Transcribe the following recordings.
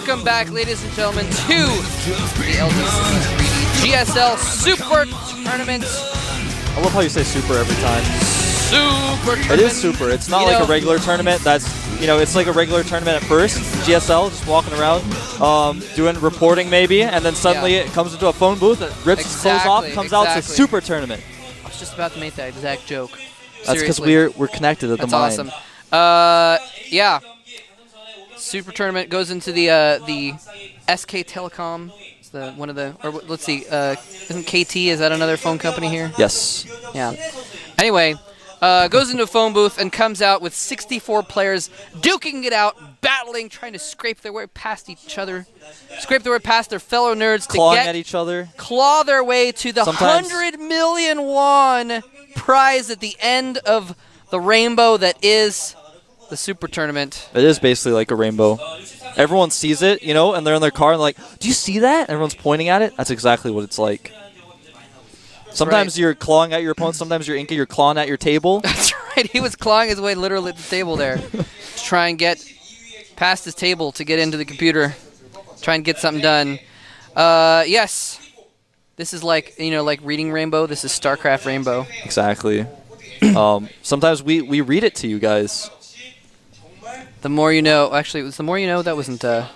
Welcome back, ladies and gentlemen, to the GSL Super Tournament. I love how you say super every time. Super Tournament. It is super. It's not like a regular tournament. That's, it's like a regular tournament at first. GSL, just walking around, doing reporting maybe, and then suddenly it comes into a phone booth, it rips its clothes off, comes out, it's a super tournament. I was just about to make that exact joke. That's because we're connected at the mind. That's awesome. Yeah. Super tournament goes into the SK Telecom. It's one of the, or let's see, isn't KT, is that another phone company here? Yes. Yeah. Anyway, goes into a phone booth and comes out with 64 players duking it out, battling, trying to scrape their way past each other, scrape their way past their fellow nerds clawing to get at each other, claw their way to the 100 million won prize at the end of the rainbow that is the super tournament. It is basically like a rainbow. Everyone sees it, and they're in their car and like, do you see that? Everyone's pointing at it. That's exactly what it's like. Sometimes you're clawing at your opponent. Sometimes you're Inca. You're clawing at your table. That's right. He was clawing his way literally at the table there to try and get past his table to get into the computer, try and get something done. Yes. This is like, like reading Rainbow. This is Starcraft Rainbow. Exactly. Sometimes we read it to you guys. The more you know. Actually, it was the more you know. That wasn't. I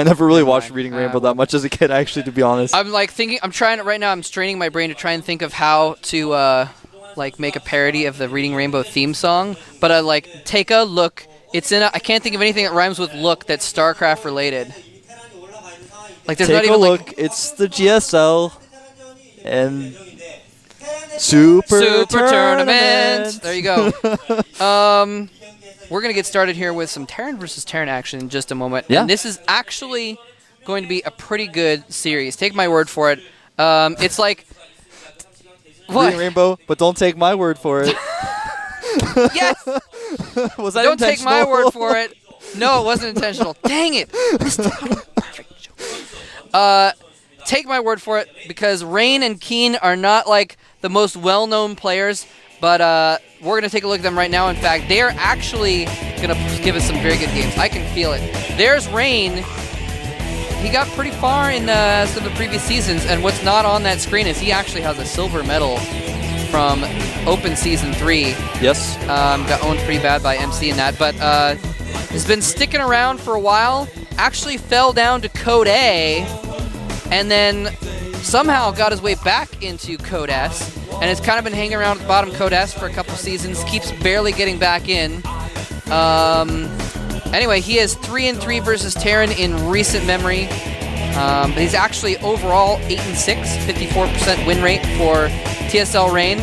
never really watched Reading Rainbow that much as a kid, actually, to be honest. I'm like thinking. I'm trying it right now. I'm straining my brain to try and think of how to like make a parody of the Reading Rainbow theme song. But I like take a look. It's in. I can't think of anything that rhymes with look that's StarCraft related. Like there's not even look. Like, it's the GSL and Super Tournament. There you go. We're going to get started here with some Terran versus Terran action in just a moment. Yeah. And this is actually going to be a pretty good series. Take my word for it. It's like... What? Reading Rainbow, but don't take my word for it. Yes! Was that Don't intentional? take my word for it. No, it wasn't intentional. Dang it! Perfect joke. Take my word for it, because Rain and Keen are not like the most well-known players, but we're going to take a look at them right now. In fact, they are actually going to give us some very good games. I can feel it. There's Rain. He got pretty far in some of the previous seasons, and what's not on that screen is he actually has a silver medal from Open Season 3. Yes. Got owned pretty bad by MC in that, but has been sticking around for a while. Actually fell down to Code A, and then somehow got his way back into Code S, and has kind of been hanging around at the bottom Code S for a couple seasons, keeps barely getting back in. Anyway, he is 3-3 versus Terran in recent memory. But he's actually overall 8-6, 54% win rate for TSL Rain.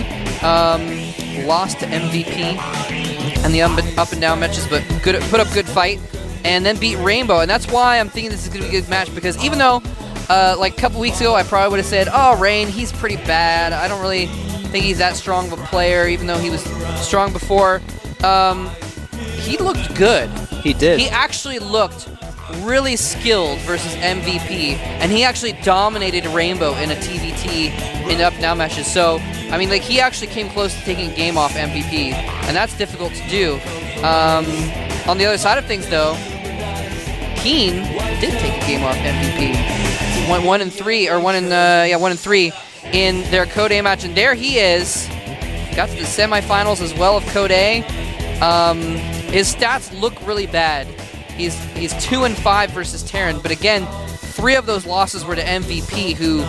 Lost to MVP and the up and down matches, but put up good fight, and then beat Rainbow. And that's why I'm thinking this is going to be a good match, because even though like a couple weeks ago, I probably would have said, oh, Rain, he's pretty bad. I don't really think he's that strong of a player, even though he was strong before. He looked good. He did. He actually looked really skilled versus MVP, and he actually dominated Rainbow in a TVT in up-down matches. So, I mean, like, he actually came close to taking a game off MVP, and that's difficult to do. On the other side of things, though, Keen did take a game off MVP. Went 1-3, or 1-3 in their Code A match, and there he is. Got to the semifinals as well of Code A. His stats look really bad. He's 2-5 versus Terran, but again, 3 of those losses were to MVP, who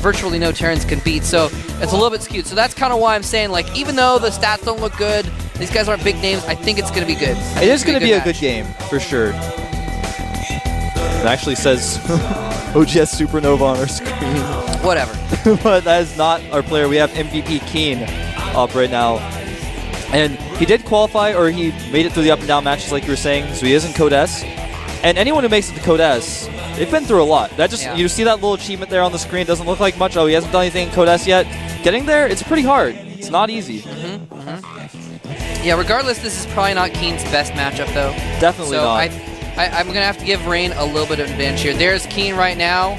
virtually no Terrans can beat. So it's a little bit skewed. So that's kind of why I'm saying, like, even though the stats don't look good, these guys aren't big names, I think it's going to be good. It is going to be a good game, for sure. It actually says OGS Supernova on our screen. Whatever. But that is not our player. We have MVP Keen up right now. And he did qualify, or he made it through the up and down matches like you were saying, so he is in Code S. And anyone who makes it to Code S, they've been through a lot. That just, you see that little achievement there on the screen, doesn't look like much. Oh, he hasn't done anything in Code S yet. Getting there, it's pretty hard. It's not easy. Yeah, regardless, this is probably not Keen's best matchup, though. Definitely not. I'm going to have to give Rain a little bit of advantage here. There's Keen right now,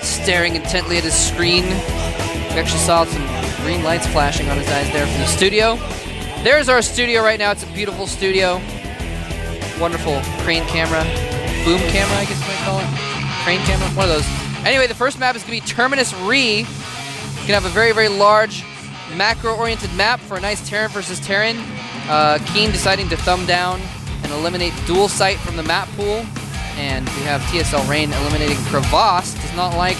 staring intently at his screen. We actually saw some green lights flashing on his eyes there from the studio. There's our studio right now. It's a beautiful studio. Wonderful crane camera. boom camera, I guess you might call it. Crane camera, one of those. Anyway, the first map is going to be Terminus Re. You can have a very, very large macro-oriented map for a nice Terran versus Terran. Keen deciding to thumb down and eliminate dual sight from the map pool. And we have TSL Rain eliminating Crevasse. Does not like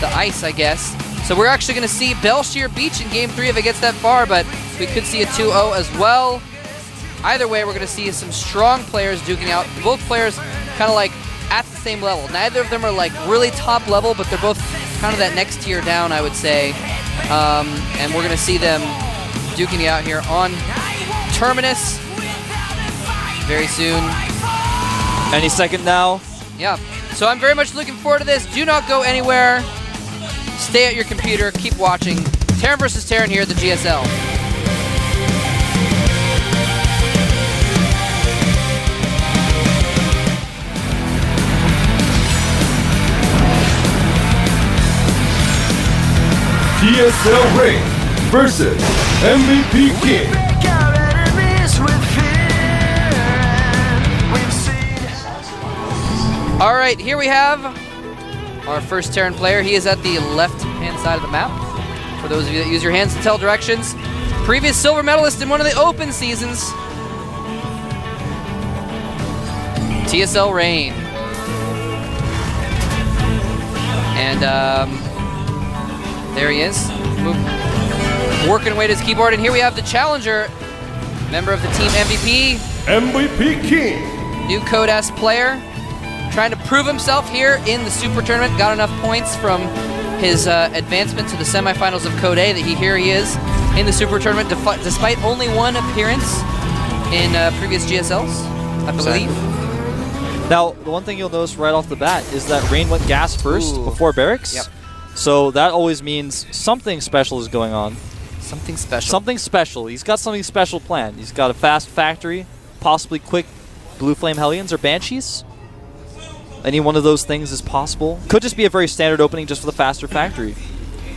the ice, I guess. So we're actually going to see Bellshear Beach in Game 3 if it gets that far, but we could see a 2-0 as well. Either way, we're going to see some strong players duking out. Both players kind of like at the same level. Neither of them are like really top level, but they're both kind of that next tier down, I would say. And we're going to see them duking it out here on Terminus very soon. Any second now. Yeah. So I'm very much looking forward to this. Do not go anywhere. Stay at your computer. Keep watching. Terran versus Terran here at the GSL. GSL Rain versus MVP King. All right, here we have our first Terran player. He is at the left-hand side of the map. For those of you that use your hands to tell directions. Previous silver medalist in one of the open seasons. TSL Rain. And there he is. Working away to his keyboard. And here we have the challenger, member of the team MVP. MVP King. New Code S player. Trying to prove himself here in the Super Tournament. Got enough points from his advancement to the semifinals of Code A that here he is in the Super Tournament despite only one appearance in previous GSLs, I believe. Now, the one thing you'll notice right off the bat is that Rain went gas first before Barracks. Yep. So that always means something special is going on. Something special. Something special. He's got something special planned. He's got a fast factory, possibly quick Blue Flame Hellions or Banshees. Any one of those things is possible. Could just be a very standard opening just for the faster factory.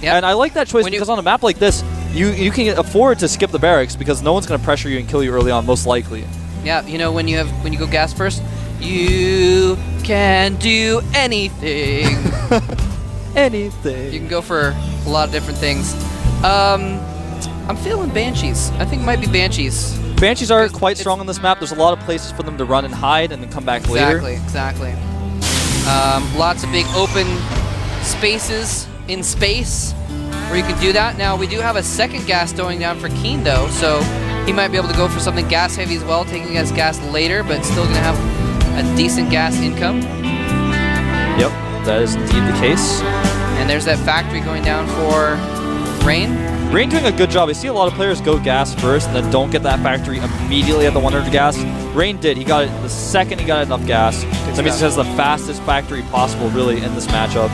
Yep. And I like that choice because on a map like this, you can afford to skip the barracks because no one's going to pressure you and kill you early on, most likely. Yeah, you know, when you go gas first, you can do anything. Anything. You can go for a lot of different things. I'm feeling Banshees. I think it might be Banshees. Banshees are quite strong on this map. There's a lot of places for them to run and hide and then come back later. Exactly. Lots of big open spaces in space where you can do that. Now, we do have a second gas going down for Keen, though, so he might be able to go for something gas-heavy as well, taking his gas later, but still going to have a decent gas income. Yep, that is indeed the case. And there's that factory going down for Rain. Rain doing a good job. I see a lot of players go gas first and then don't get that factory immediately at the 100 gas. Rain did. He got it the second he got enough gas. So that means he has the fastest factory possible, really, in this matchup.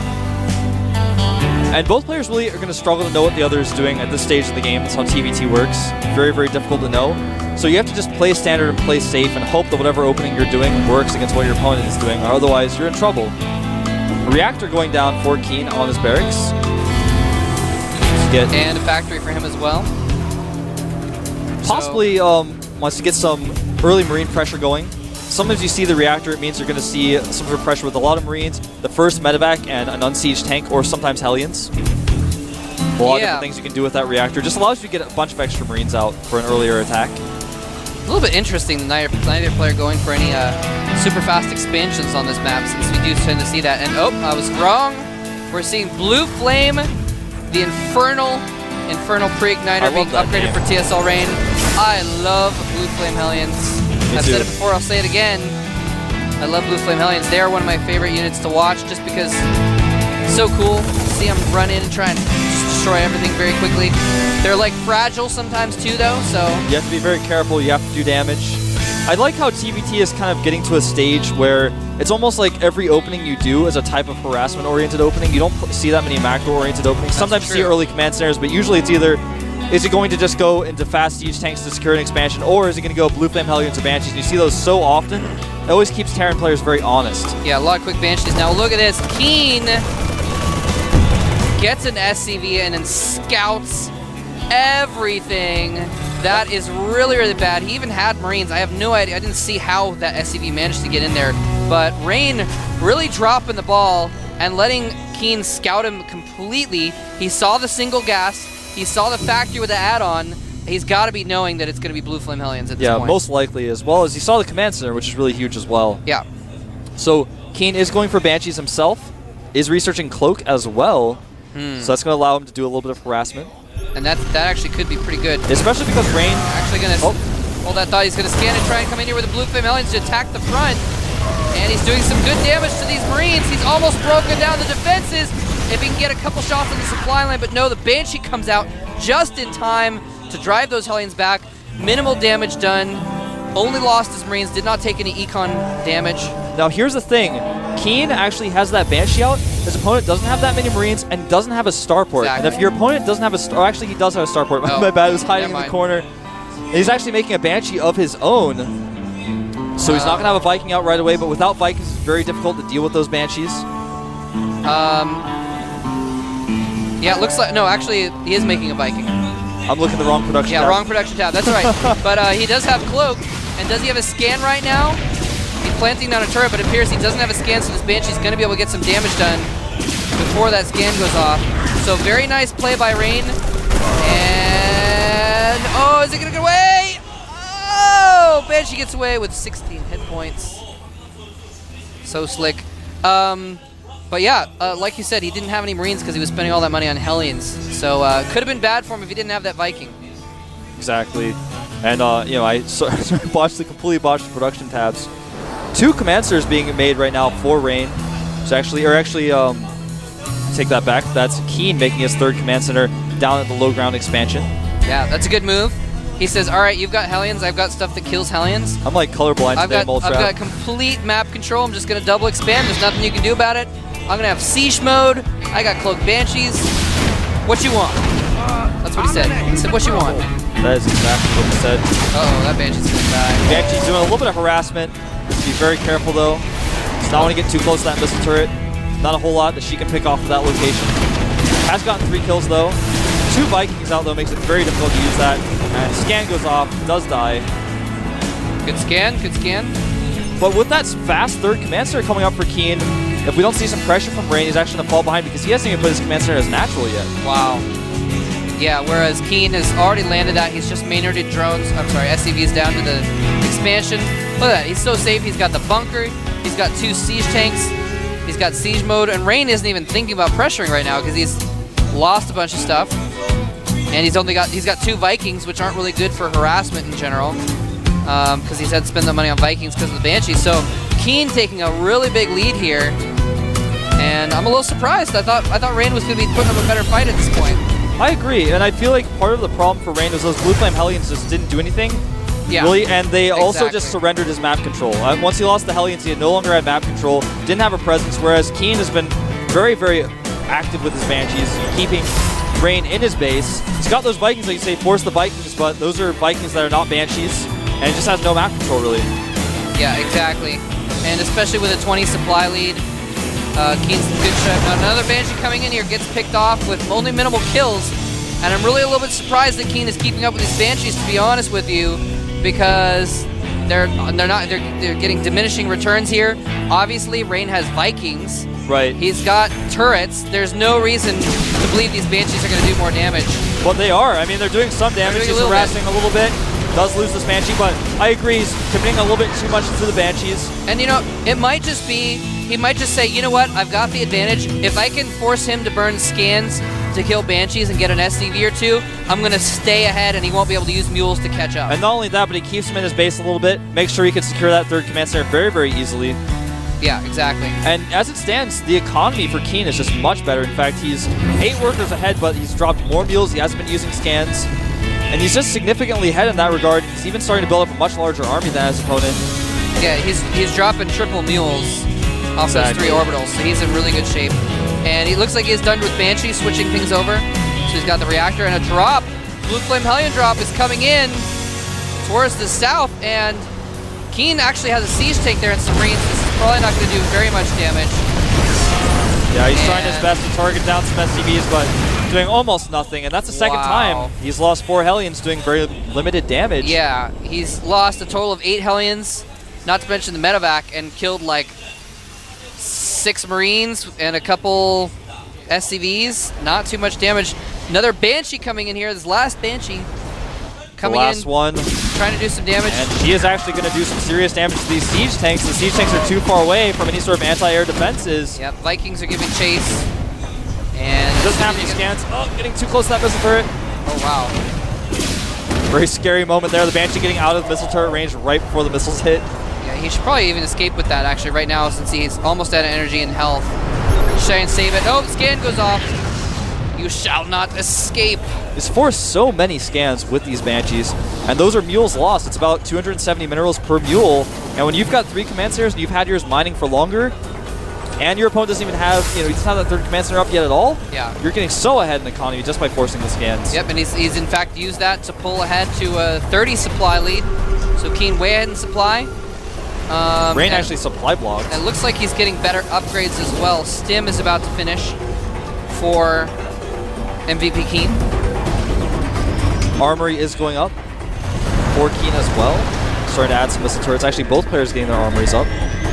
And both players really are going to struggle to know what the other is doing at this stage of the game. That's how TVT works. Very, very difficult to know. So you have to just play standard and play safe and hope that whatever opening you're doing works against what your opponent is doing. Otherwise, you're in trouble. Reactor going down for Keen on his barracks. And a factory for him as well. Possibly wants to get some early Marine pressure going. Sometimes you see the reactor, it means you're going to see some sort of pressure with a lot of Marines, the first medevac and an unsieged tank, or sometimes Hellions. A lot of different things you can do with that reactor. Just allows you to get a bunch of extra Marines out for an earlier attack. A little bit interesting, neither player going for any super fast expansions on this map, since we do tend to see that. And oh, I was wrong. We're seeing Blue Flame, the Infernal Pre-Igniter being upgraded for TSL Rain. I love Blue Flame Hellions. I've said it before, I'll say it again. I love Blue Flame Hellions. They are one of my favorite units to watch just because it's so cool to see them run in and try and destroy everything very quickly. They're like fragile sometimes too though, so... You have to be very careful, you have to do damage. I like how TVT is kind of getting to a stage where it's almost like every opening you do is a type of harassment-oriented opening. You don't see that many macro-oriented openings. Sometimes you see early command snares, but usually it's either, is it going to just go into fast siege tanks to secure an expansion, or is it going to go Blue Flame Hellions to Banshees? And you see those so often, it always keeps Terran players very honest. Yeah, a lot of quick Banshees. Now look at this. Keen gets an SCV and then scouts everything. That is really, really bad. He even had Marines. I have no idea. I didn't see how that SCV managed to get in there but Rain really dropping the ball and letting Keen scout him completely. He saw the single gas. He saw the factory with the add-on. He's got to be knowing that it's going to be Blue Flame Hellions at this point. Yeah, most likely, as well as he saw the command center, which is really huge as well. Yeah. So Keen is going for Banshees himself, is researching Cloak as well, so that's going to allow him to do a little bit of harassment. And that actually could be pretty good. Especially because Rain... Actually going to hold that thought. He's going to scan and try and come in here with the Blue Flame Hellions to attack the front. And he's doing some good damage to these Marines. He's almost broken down the defenses if he can get a couple shots on the supply line. But no, the Banshee comes out just in time to drive those Hellions back. Minimal damage done. Only lost his Marines. Did not take any econ damage. Now here's the thing. Keen actually has that Banshee out. His opponent doesn't have that many Marines and doesn't have a starport. Exactly. And if your opponent doesn't have a star... Actually, he does have a starport. Oh, My bad. He was hiding in never the mind. corner. And he's actually making a Banshee of his own. So he's not going to have a Viking out right away, but without Vikings, it's very difficult to deal with those Banshees. Yeah, it looks like... No, actually, he is making a Viking. I'm looking at the wrong production tab. Wrong production tab. That's right. But he does have Cloak. And does he have a scan right now? He's planting down a turret, but it appears he doesn't have a scan, so this Banshee's going to be able to get some damage done before that scan goes off. So very nice play by Rain. And... Oh, is it going to get away? Oh! Banshee gets away with 16 hit points. So slick. But yeah, like you said, he didn't have any Marines because he was spending all that money on Hellions. So could have been bad for him if he didn't have that Viking. Exactly. And, you know, I completely botched the production tabs. 2 command centers being made right now for Rain. Take that back. That's Keen making his 3rd command center down at the low ground expansion. Yeah, that's a good move. He says, all right, you've got Hellions. I've got stuff that kills Hellions. I'm like colorblind today, Mole Trap. I've got complete map control. I'm just going to double expand. There's nothing you can do about it. I'm going to have Siege mode. I got Cloak Banshees. What you want? That's what he said. He said, what you want? That is exactly what he said. Uh-oh, that Banshee's going to die. Banshee's doing a little bit of harassment. Be very careful, though. Does not want to get too close to that missile turret. Not a whole lot that she can pick off of that location. Has gotten 3 kills, though. 2 Vikings out, though, makes it very difficult to use that. And scan goes off, does die. Good scan, good scan. But with that fast 3rd command center coming up for Keen, if we don't see some pressure from Rain, he's actually going to fall behind because he hasn't even put his command center as natural yet. Wow. Yeah, whereas Keen has already landed that. He's just maynarded drones. I'm sorry, SCVs down to the expansion. Look at that. He's so safe. He's got the bunker. He's got 2 siege tanks. He's got siege mode. And Rain isn't even thinking about pressuring right now because he's lost a bunch of stuff. And he's got 2 Vikings, which aren't really good for harassment in general. Because he's had to spend the money on Vikings because of the Banshee. So Keen taking a really big lead here. And I'm a little surprised. I thought Rain was going to be putting up a better fight at this point. I agree, and I feel like part of the problem for Rain was those Blue Flame Hellions just didn't do anything. Yeah. Really, and they also Exactly. just surrendered his map control. Once he lost the Hellions, he had no longer had map control, didn't have a presence, whereas Keen has been very, very active with his Banshees, keeping Rain in his base. He's got those Vikings, like you say, force the Vikings, but those are Vikings that are not Banshees, and he just has no map control, really. Yeah, exactly. And especially with a 20 supply lead, Keen's in good shape. Now another Banshee coming in here gets picked off with only minimal kills, and I'm really a little bit surprised that Keen is keeping up with these Banshees, to be honest with you, because they're getting diminishing returns here. Obviously, Rain has Vikings. Right. He's got turrets. There's no reason to believe these Banshees are going to do more damage. Well, they are. I mean, they're doing some damage. doing a He's little harassing a little bit. Does lose this Banshee, but I agree. He's committing a little bit too much to the Banshees. And you know, it might just be, he might just say, you know what, I've got the advantage. If I can force him to burn scans to kill Banshees and get an SCV or 2, I'm going to stay ahead and he won't be able to use mules to catch up. And not only that, but he keeps him in his base a little bit, makes sure he can secure that 3rd command center very, very easily. Yeah, exactly. And as it stands, the economy for Keen is just much better. In fact, he's 8 workers ahead, but he's dropped more mules. He hasn't been using scans. And he's just significantly ahead in that regard. He's even starting to build up a much larger army than his opponent. Yeah, he's dropping triple mules off those 3 orbitals, so he's in really good shape. And he looks like he's done with Banshee, switching things over. So he's got the reactor and a drop. Blue Flame Hellion drop is coming in towards the south, and Keen actually has a siege tank there and some Marines. This is probably not going to do very much damage. Yeah, he's trying his best to target down some SCVs, but doing almost nothing. And that's the second time he's lost 4 Hellions doing very limited damage. Yeah, he's lost a total of 8 Hellions. not to mention the medevac, and killed like 6 Marines and a couple SCVs. Not too much damage. Another Banshee coming in here. This last Banshee coming in. The last one. Trying to do some damage. And he is actually going to do some serious damage to these siege tanks. The siege tanks are too far away from any sort of anti-air defenses. Yep, Vikings are giving chase. And doesn't have any scans. Oh, getting too close to that missile turret. Oh, wow. Very scary moment there. The Banshee getting out of missile turret range right before the missiles hit. Yeah, he should probably even escape with that actually right now since he's almost out of energy and health. Try and save it. Oh, scan goes off. You shall not escape. It's forced so many scans with these Banshees, and those are mules lost. It's about 270 minerals per mule, and when you've got 3 command centers and you've had yours mining for longer, and your opponent doesn't even have, he doesn't have that 3rd command center up yet at all, yeah, you're getting so ahead in economy just by forcing the scans. Yep, and he's in fact used that to pull ahead to a 30 supply lead. So Keen way ahead in supply. Rain actually supply blocks. It looks like he's getting better upgrades as well. Stim is about to finish for MVP Keen. Armory is going up for Keen as well. Starting to add some missile turrets. Actually, both players getting their armories up.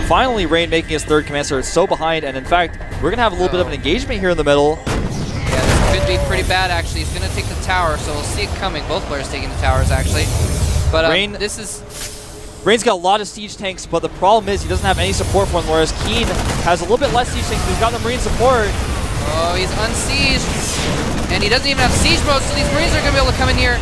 Finally, Rain making his 3rd command turret so behind, and in fact, we're going to have a little bit of an engagement here in the middle. Yeah, this could be pretty bad actually. He's going to take the tower, so we'll see it coming. Both players taking the towers actually. But Rain, this is... Rain's got a lot of siege tanks, but the problem is he doesn't have any support for them, whereas Keen has a little bit less siege tanks, but he's got the Marine support. Oh, he's unsieged, and he doesn't even have siege mode, so these Marines are going to be able to come in here.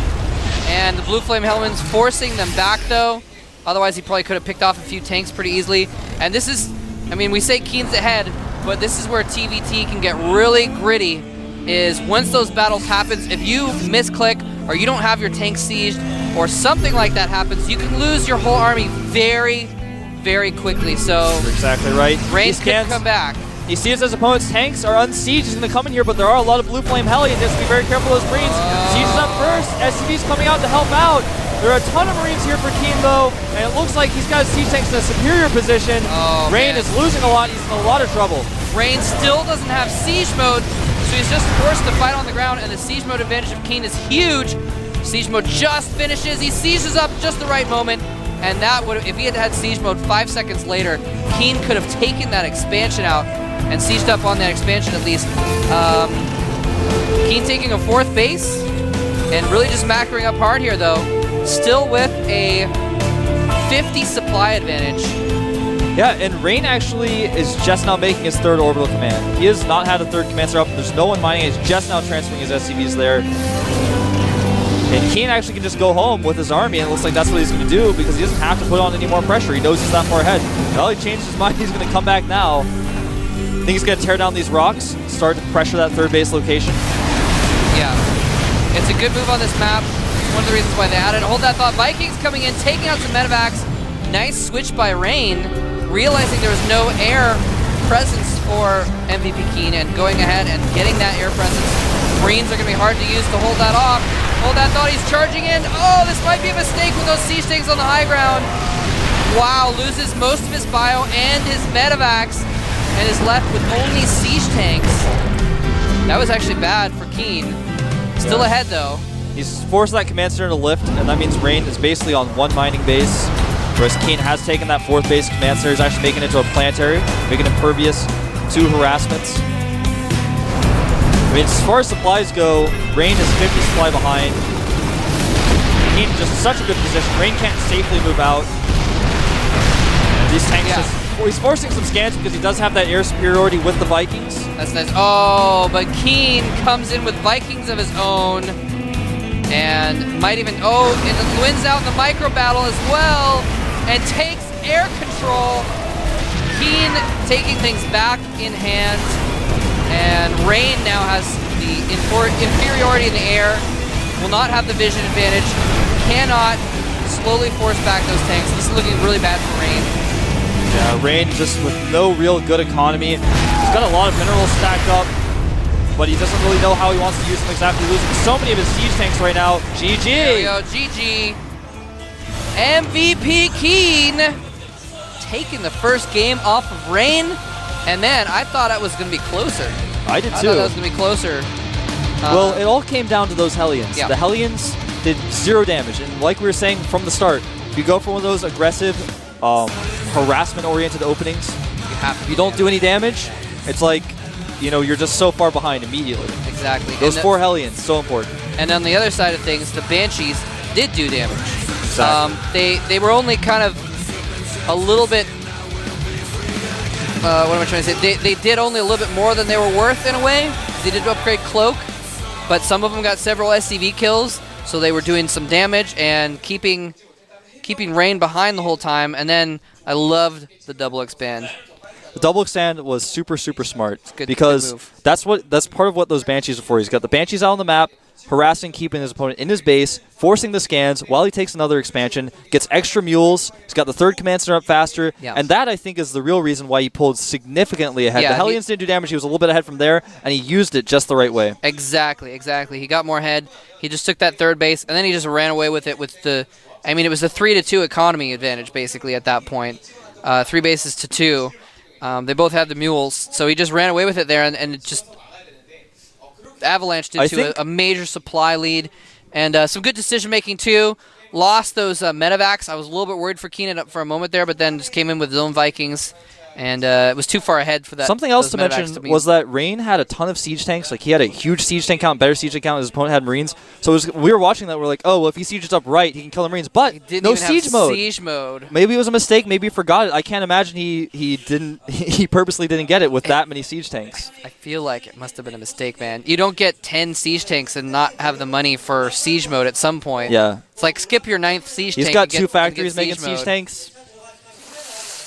And the Blue Flame Helmets forcing them back, though. Otherwise, he probably could have picked off a few tanks pretty easily. And this is, I mean, we say Keen's ahead, but this is where TVT can get really gritty, is once those battles happens, if you misclick or you don't have your tank sieged or something like that happens, you can lose your whole army very, very quickly. So you're exactly right. Rain could come back. He sees his opponent's tanks are unsieged. He's going to come in here, but there are a lot of Blue Flame Hellions. He has to be very careful of those Marines. Siege's up first. SCV's coming out to help out. There are a ton of Marines here for Keen, though, and it looks like he's got his siege tanks in a superior position. Oh, Rain is losing a lot. He's in a lot of trouble. Rain still doesn't have siege mode, so he's just forced to fight on the ground, and the siege mode advantage of Keen is huge. Siege mode just finishes. He sieges up just the right moment, and that would, if he had had siege mode 5 seconds later, Keen could have taken that expansion out and sieged up on that expansion at least. Keen taking a 4th base and really just macroing up hard here though. Still with a 50 supply advantage. Yeah, and Rain actually is just now making his 3rd orbital command. He has not had a 3rd command center up. There's no one mining. He's just now transferring his SCVs there. And Keen actually can just go home with his army, and it looks like that's what he's going to do because he doesn't have to put on any more pressure. He knows he's that far ahead. Well, he changed his mind. He's going to come back now. I think he's going to tear down these rocks, start to pressure that 3rd base location. Yeah, it's a good move on this map. One of the reasons why they added. Hold that thought. Vikings coming in, taking out some medevacs. Nice switch by Rain, realizing there was no air presence for MVP Keen and going ahead and getting that air presence. Marines are going to be hard to use to hold that off. Hold that thought. He's charging in. Oh, this might be a mistake with those siege tanks on the high ground. Wow, loses most of his bio and his medevacs and is left with only siege tanks. That was actually bad for Keen. Still ahead though. He's forced that command center to lift, and that means Rain is basically on 1 mining base, whereas Keen has taken that 4th base command center. He's actually making it to a planetary, making it impervious to harassments. I mean, as far as supplies go, Rain is 50 supply behind. Keen just in such a good position. Rain can't safely move out. And these tanks he's forcing some scans because he does have that air superiority with the Vikings. That's nice. Oh, but Keen comes in with Vikings of his own. And might even, and wins out in the micro battle as well. And takes air control. Keen taking things back in hand. And Rain now has the inferiority in the air. Will not have the vision advantage. Cannot slowly force back those tanks. This is looking really bad for Rain. Yeah, Rain just with no real good economy. He's got a lot of minerals stacked up, but he doesn't really know how he wants to use them exactly. Losing so many of his siege tanks right now. GG! There we go, GG. MVP Keen taking the first game off of Rain. And then I thought it was going to be closer. I did too. I thought that was going to be closer. Well, it all came down to those Hellions. Yeah. The Hellions did 0 damage. And like we were saying from the start, if you go for one of those aggressive harassment-oriented openings. If you don't do any damage, it's like, you know, you're just so far behind immediately. Exactly. Those 4 Hellions, so important. And on the other side of things, the Banshees did do damage. Exactly. They were only kind of a little bit. What am I trying to say? They did only a little bit more than they were worth in a way. They did upgrade Cloak, but some of them got several SCV kills, so they were doing some damage and keeping Rain behind the whole time. And then I loved the double expand. The double extend was super, super smart Good because move. that's part of what those Banshees are for. He's got the Banshees out on the map, harassing, keeping his opponent in his base, forcing the scans while he takes another expansion, gets extra mules, he's got the 3rd command center up faster, and that, I think, is the real reason why he pulled significantly ahead. Yeah, the Hellions didn't do damage, he was a little bit ahead from there, and he used it just the right way. Exactly. He got more ahead. He just took that 3rd base, and then he just ran away with it with the... I mean, it was a 3-2 economy advantage, basically, at that point. 3 bases to 2. They both had the mules, so he just ran away with it there, and it just avalanched into a major supply lead. And some good decision-making, too. Lost those medevacs. I was a little bit worried for Keenan up for a moment there, but then just came in with Zone Vikings, and it was too far ahead for that. Something else to mention was that Rain had a ton of siege tanks. Like, he had a huge siege tank count, better siege tank count. His opponent had Marines. So we were watching that. We're like, oh, well, if he sieges up right, he can kill the Marines. But no siege mode. Siege mode. Maybe it was a mistake. Maybe he forgot it. I can't imagine he didn't. He purposely didn't get it with that many siege tanks. I feel like it must have been a mistake, man. You don't get 10 siege tanks and not have the money for siege mode at some point. Yeah. It's like skip your 9th siege tank. He's got 2 factories making siege tanks.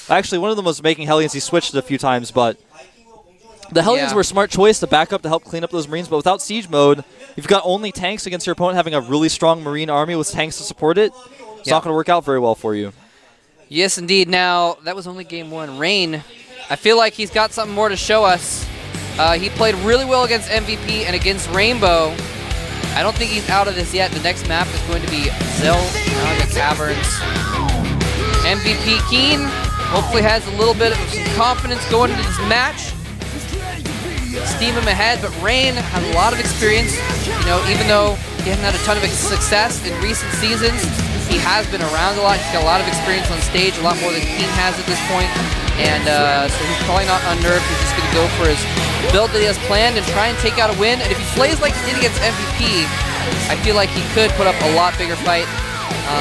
Actually, one of them was making Hellions. He switched it a few times, but the Hellions were a smart choice to back up to help clean up those Marines. But without siege mode, you've got only tanks against your opponent having a really strong Marine army with tanks to support it. It's not going to work out very well for you. Yes, indeed. Now, that was only game 1. Rain, I feel like he's got something more to show us. He played really well against MVP and against Rainbow. I don't think he's out of this yet. The next map is going to be Zell, Caverns. MVP Keen hopefully has a little bit of some confidence going into this match. Steam him ahead, but Rain has a lot of experience. You know, even though he hasn't had a ton of success in recent seasons, he has been around a lot. He's got a lot of experience on stage, a lot more than Keen has at this point. And so he's probably not unnerved. He's just going to go for his build that he has planned and try and take out a win. And if he plays like he did against MVP, I feel like he could put up a lot bigger fight.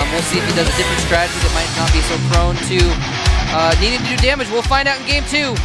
We'll see if he does a different strategy that might not be so prone to needing to do damage. We'll find out in game 2.